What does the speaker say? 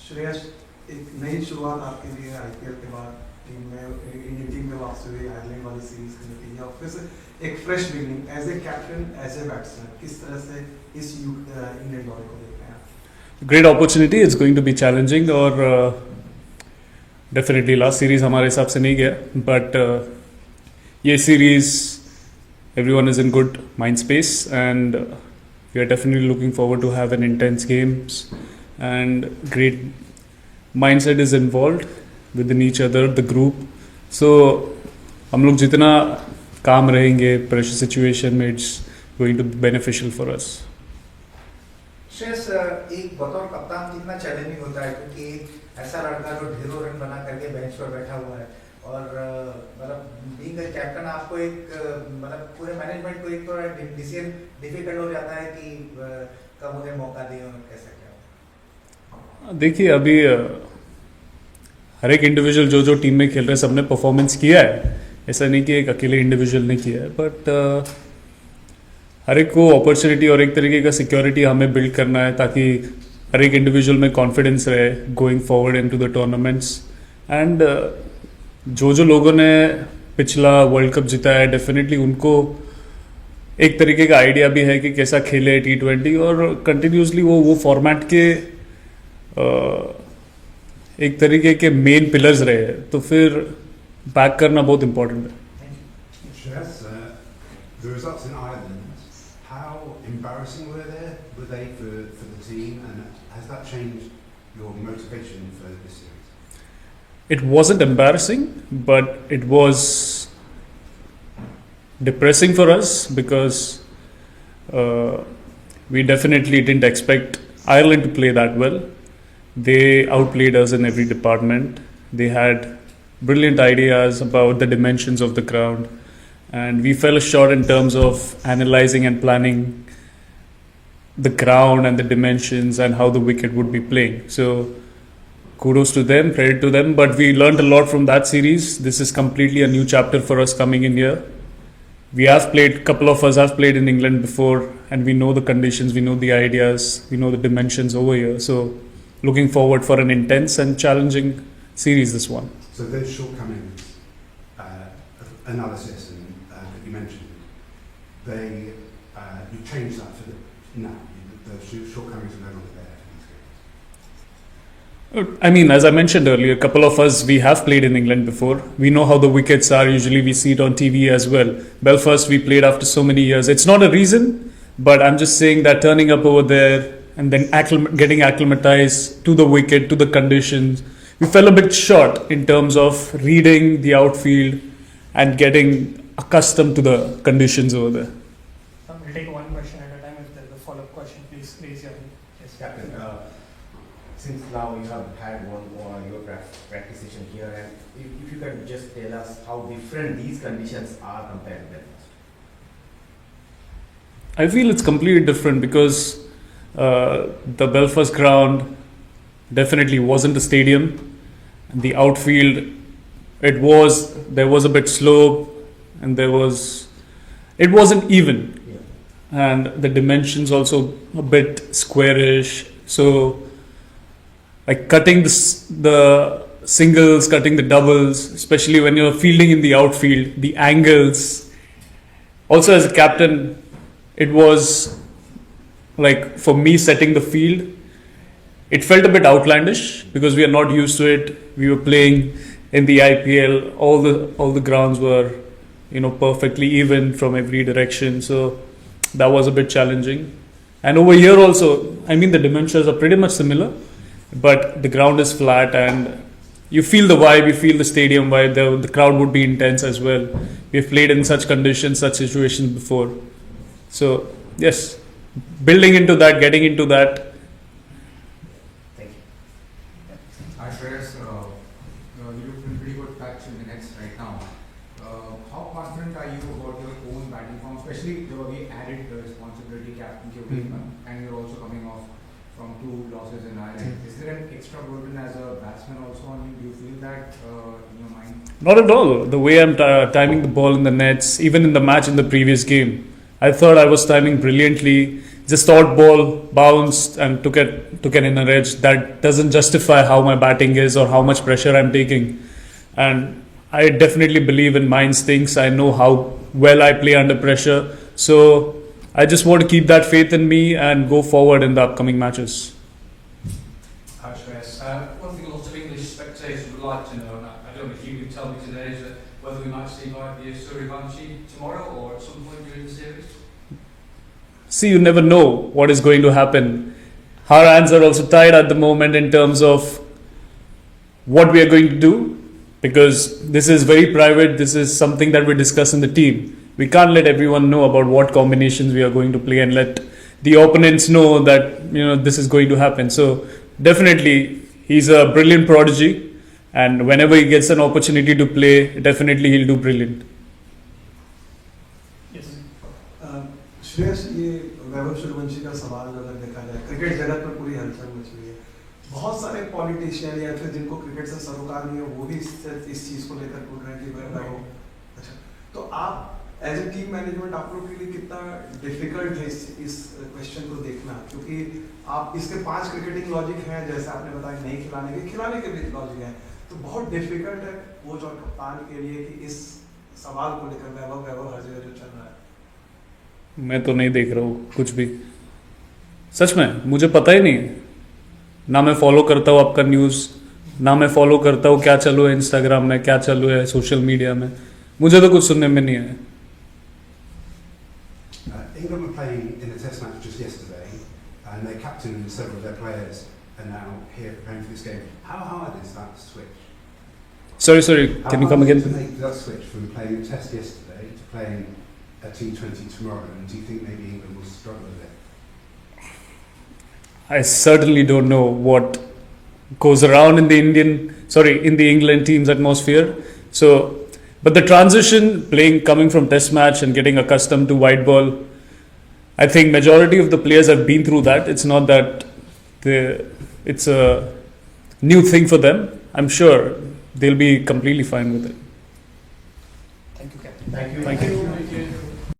श्रेयस, एक नई शुरुआत आपके लिए आईपीएल के बाद टीम में इंडियन टीम में वापस हुई, आयरलैंड वाली सीरीज के नतीजे और फिर से एक fresh beginning as a captain, as a batsman, किस तरह से इस इंडियन दौरे को देखते हैं? Great opportunity, it's going to be challenging और डेफिनेटली लास्ट सीरीज हमारे हिसाब से नहीं गया, बट ये series everyone is in good mind space and we are definitely looking forward to have an intense games and great mindset is involved within each other, the group. So हम लोग जितना काम रहेंगे pressure situation में, it's going to be beneficial for us. Shreyas, एक बतौर कप्तान कितना चैलेंजिंग होता है, क्योंकि ऐसा लड़का जो ढेरों रन बना करके बेंच पर बैठा हुआ है और मतलब बीइंग अ कैप्टन आपको एक मतलब पूरे मैनेजमेंट को एक तो डिसीजन डिफिकल्ट हो जाता है कि कब उन्हें मौका दें और कैसे क्या। देखिए अभी हर एक इंडिविजुअल जो टीम में खेल रहे हैं सबने परफॉर्मेंस किया है, ऐसा नहीं कि एक अकेले इंडिविजुअल ने किया है, बट हर एक को अपॉर्चुनिटी और एक तरीके का सिक्योरिटी हमें बिल्ड करना है ताकि हर एक इंडिविजुअल में कॉन्फिडेंस रहे going forward into the tournaments. And जो लोगों ने पिछला वर्ल्ड कप जीता है डेफिनेटली उनको एक तरीके का आइडिया भी है कि कैसा खेले T20 और कंटिन्यूसली वो फॉर्मेट के एक तरीके के मेन पिलर्स रहे हैं, तो फिर बैक करना बहुत इम्पोर्टेंट है। Shreyas, the results in Ireland, how embarrassing were they for the team, and has that changed your motivation for this series? It wasn't embarrassing, but it was depressing for us because we definitely didn't expect Ireland to play that well. They outplayed us in every department. They had brilliant ideas about the dimensions of the ground, and we fell short in terms of analyzing and planning the ground and the dimensions and how the wicket would be playing. So kudos to them, credit to them, but we learned a lot from that series. This is completely a new chapter for us coming in here. We have played, couple of us have played in England before, and we know the conditions, we know the ideas, we know the dimensions over here. So looking forward for an intense and challenging series, this one. So those shortcomings, analysis that you mentioned, you changed that for now. The shortcomings are no longer there. I mean, as I mentioned earlier, a couple of us, we have played in England before. We know how the wickets are. Usually we see it on TV as well. Belfast, we played after so many years. It's not a reason, but I'm just saying that turning up over there and then getting acclimatized to the wicket, to the conditions, we fell a bit short in terms of reading the outfield and getting accustomed to the conditions over there. We'll take one question at a time. If there's a follow-up question, please raise your hand. Yes, Captain, since now you have had one more your practice session here, and if you can just tell us how different these conditions are compared to Belfast. I feel it's completely different because the Belfast ground definitely wasn't a stadium. The outfield, there was a bit slope, and it wasn't even. Yeah. And the dimensions also a bit squarish. So like cutting the singles, cutting the doubles, especially when you're fielding in the outfield, the angles. Also as a captain, it was like for me setting the field, it felt a bit outlandish because we are not used to it. We were playing in the IPL, all the grounds were, perfectly even from every direction. So that was a bit challenging. And over here also, I mean the dimensions are pretty much similar, but the ground is flat and you feel the vibe, you feel the stadium vibe, the crowd would be intense as well. We've played in such conditions, such situations before. So yes, building into that, getting into that. Thank you. Hi Shreyas, you look in pretty good touch in the nets right now. How confident are you about your own batting form, especially we added the responsibility captain to your and you're also coming off from 2 losses in Ireland. Is there an extra burden as a batsman also on you? Do you feel that in your mind? Not at all. The way I'm timing the ball in the nets, even in the match in the previous game, I thought I was timing brilliantly. just odd ball, bounced and took an inner edge. That doesn't justify how my batting is or how much pressure I'm taking. And I definitely believe in my instincts. I know how well I play under pressure. So I just want to keep that faith in me and go forward in the upcoming matches. Hi, Shreyas. One thing a lot of English spectators would like to know, and I don't know if you can tell me today, is that whether we might see the Suryavanshi tomorrow or at some point during the series? See, you never know what is going to happen. Our hands are also tied at the moment in terms of what we are going to do, because this is very private. This is something that we discuss in the team. We can't let everyone know about what combinations we are going to play and let the opponents know that this is going to happen. So definitely he's a brilliant prodigy, and whenever he gets an opportunity to play, definitely he'll do brilliant. Yes. Shreyas, ये वैभव सूर्यवंशी का सवाल अगर देखा जाए, cricket जगत में पूरी हलचल मच रही है। बहुत सारे पॉलिटिशियन या फिर जिनको क्रिकेट से सरोकार नहीं है, वो भी इस चीज को लेकर बोल रहे हैं कि वैभव, अच्छा, तो आप एज ए टीम मैनेजमेंट आप लोग के लिए कितना डिफिकल्ट है इस क्वेश्चन को देखना, क्योंकि आप इसके 5 क्रिकेटिंग लॉजिक हैं, जैसे आपने बताया, नहीं खिलाने के भी लॉजिक हैं, तो बहुत डिफिकल्ट है कोच और कप्तान के लिए कि इस सवाल को लेकर वैभव हर जगह जो चल रहा है। मैं तो नहीं देख रहा हूँ कुछ भी, सच में मुझे पता ही नहीं है। ना मैं फॉलो करता हूँ आपका न्यूज़, ना मैं फॉलो करता हूँ क्या चालू है इंस्टाग्राम में, क्या चालू है सोशल मीडिया में, मुझे तो कुछ सुनने में नहीं आया। England were playing in a test match just yesterday, and their captain and several of their players are now here preparing for this game. How hard is that switch? Sorry, can you come again? To make that switch from playing a test yesterday to playing a T20 tomorrow, and do you think maybe England will struggle with it? I certainly don't know what goes around in the England team's atmosphere. So, but the transition, coming from test match and getting accustomed to white ball, I think majority of the players have been through that. It's not that it's a new thing for them. I'm sure they'll be completely fine with it. Thank you, Captain. Thank you. Thank you. Thank you.